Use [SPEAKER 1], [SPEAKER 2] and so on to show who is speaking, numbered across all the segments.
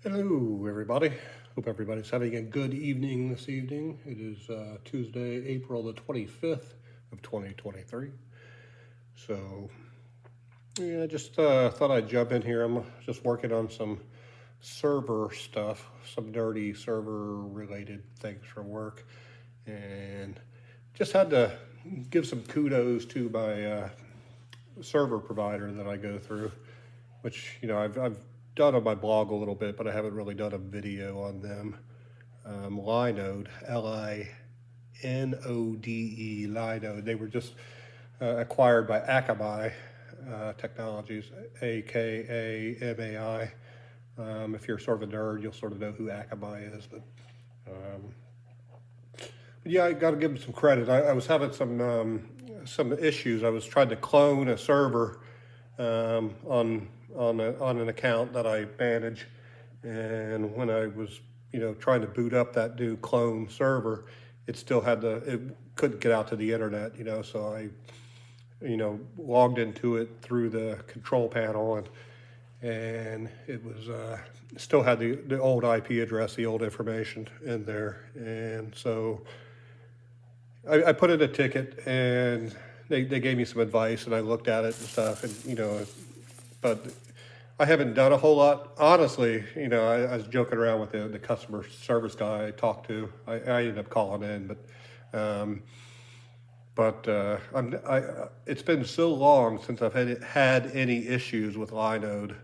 [SPEAKER 1] Hello, everybody. Hope everybody's having a good evening this evening. It is Tuesday, April the 25th of 2023. So, yeah, just thought I'd jump in here. I'm just working on some server stuff, some nerdy server related things for work, and just had to give some kudos to my server provider that I go through, which, I've done on my blog a little bit, but I haven't really done a video on them. Linode, Linode, Linode. They were just acquired by Akamai Technologies, Akamai. If you're sort of a nerd, you'll sort of know who Akamai is. But yeah, I got to give them some credit. I was having some issues. I was trying to clone a server on an account that I manage, and when I was trying to boot up that new clone server, it couldn't get out to the internet. So I logged into it through the control panel, and it was still had the old IP address, the old information in there, and so I put in a ticket, and they gave me some advice, and I looked at it and stuff, and but I haven't done a whole lot. Honestly, I was joking around with the customer service guy I talked to. I ended up calling in, it's been so long since I've had any issues with Linode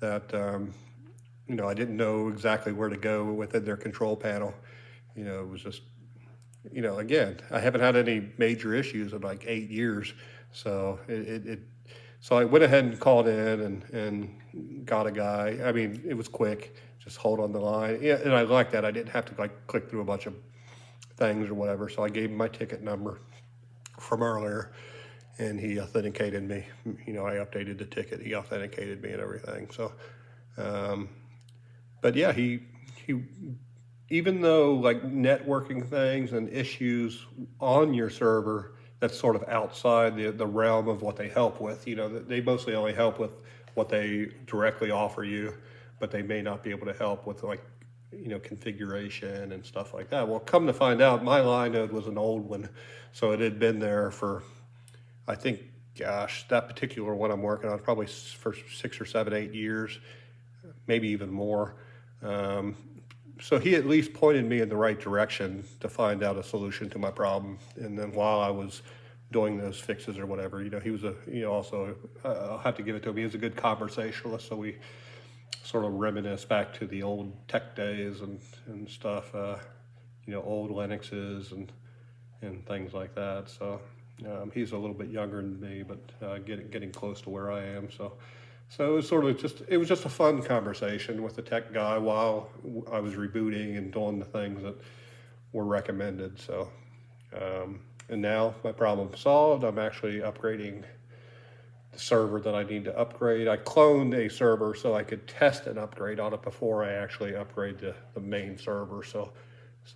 [SPEAKER 1] that I didn't know exactly where to go within their control panel. It was just again, I haven't had any major issues in like 8 years. So so I went ahead and called in and got a guy. I mean, it was quick, just hold on the line. Yeah, and I like that. I didn't have to like click through a bunch of things or whatever. So I gave him my ticket number from earlier, and he authenticated me. I updated the ticket. He authenticated me and everything. So, but yeah, he even though like networking things and issues on your server, that's sort of outside the realm of what they help with. They mostly only help with what they directly offer you, but they may not be able to help with like configuration and stuff like that. Well, come to find out, my Linode was an old one, so it had been there for, I think, gosh, that particular one I'm working on probably for 6 or 7, 8 years, maybe even more. So he at least pointed me in the right direction to find out a solution to my problem. And then while I was doing those fixes or whatever, he was also, I'll have to give it to him. He was a good conversationalist. So we sort of reminisce back to the old tech days and stuff, old Linuxes and things like that. So he's a little bit younger than me, but getting close to where I am. So it was sort of it was just a fun conversation with the tech guy while I was rebooting and doing the things that were recommended. So, and now my problem's solved. I'm actually upgrading the server that I need to upgrade. I cloned a server so I could test an upgrade on it before I actually upgrade the main server. So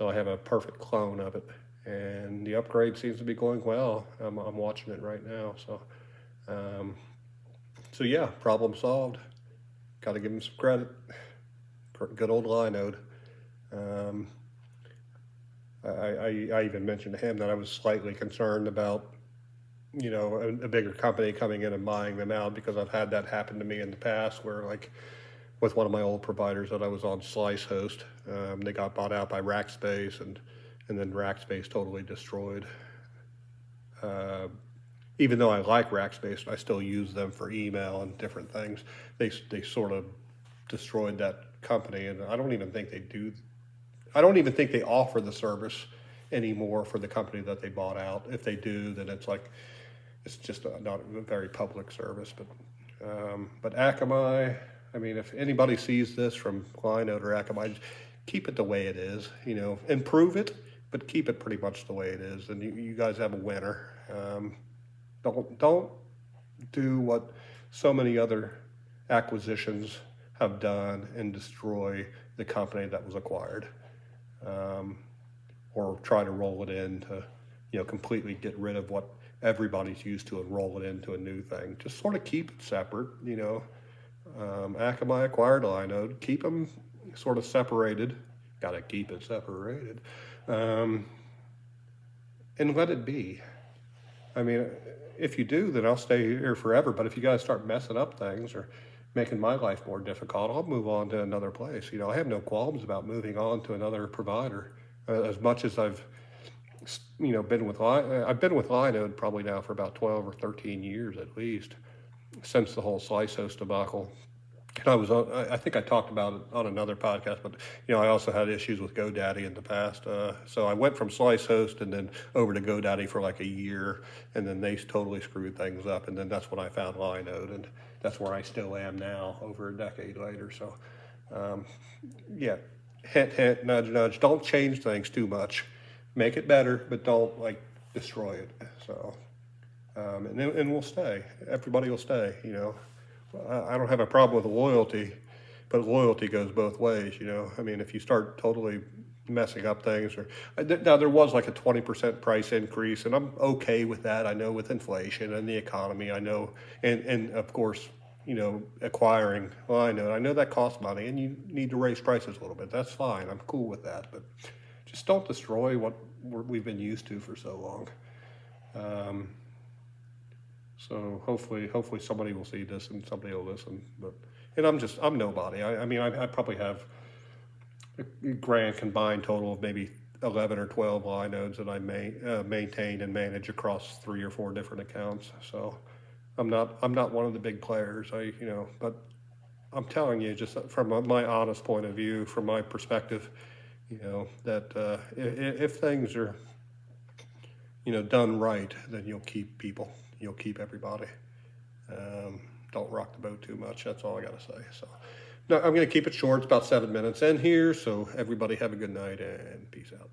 [SPEAKER 1] I have a perfect clone of it, and the upgrade seems to be going well. I'm watching it right now. So yeah, problem solved. Got to give him some credit. Good old Linode. I even mentioned to him that I was slightly concerned about, a bigger company coming in and buying them out, because I've had that happen to me in the past where, like, with one of my old providers that I was on, Slice Host, they got bought out by Rackspace, and then Rackspace totally destroyed. Even though I like Rackspace, I still use them for email and different things. They sort of destroyed that company, and I don't even think they do. I don't even think they offer the service anymore for the company that they bought out. If they do, then it's just not a very public service. But Akamai, I mean, if anybody sees this from Linode or Akamai, keep it the way it is. Improve it, but keep it pretty much the way it is, and you guys have a winner. Don't do what so many other acquisitions have done and destroy the company that was acquired, or try to roll it into, completely get rid of what everybody's used to and roll it into a new thing. Just sort of keep it separate. Akamai acquired Linode. Keep them sort of separated. Got to keep it separated, um, and let it be. I mean, if you do, then I'll stay here forever. But if you guys start messing up things or making my life more difficult, I'll move on to another place. You know, I have no qualms about moving on to another provider. As much as I've, I've been with Linode probably now for about 12 or 13 years at least, since the whole slice host debacle. And I think I talked about it on another podcast, but I also had issues with GoDaddy in the past. So I went from SliceHost and then over to GoDaddy for like a year, and then they totally screwed things up. And then that's when I found Linode, and that's where I still am now, over a decade later. So, yeah, hint, hint, nudge, nudge. Don't change things too much. Make it better, but don't like destroy it. So, and we'll stay. Everybody will stay. I don't have a problem with loyalty, but loyalty goes both ways. I mean, if you start totally messing up things, or now there was like a 20% price increase, and I'm okay with that. I know with inflation and the economy, I know, and of course, acquiring. Well, I know that costs money, and you need to raise prices a little bit. That's fine. I'm cool with that, but just don't destroy what we've been used to for so long. So hopefully somebody will see this and somebody will listen. And I'm nobody. I mean, I probably have a grand combined total of maybe 11 or 12 Linodes that I maintain and manage across 3 or 4 different accounts. So I'm not one of the big players. But I'm telling you, just from my honest point of view, from my perspective, that if things are done right, then you'll keep people. You'll keep everybody. Don't rock the boat too much. That's all I got to say. So, no, I'm going to keep it short. It's about 7 minutes in here. So everybody have a good night and peace out.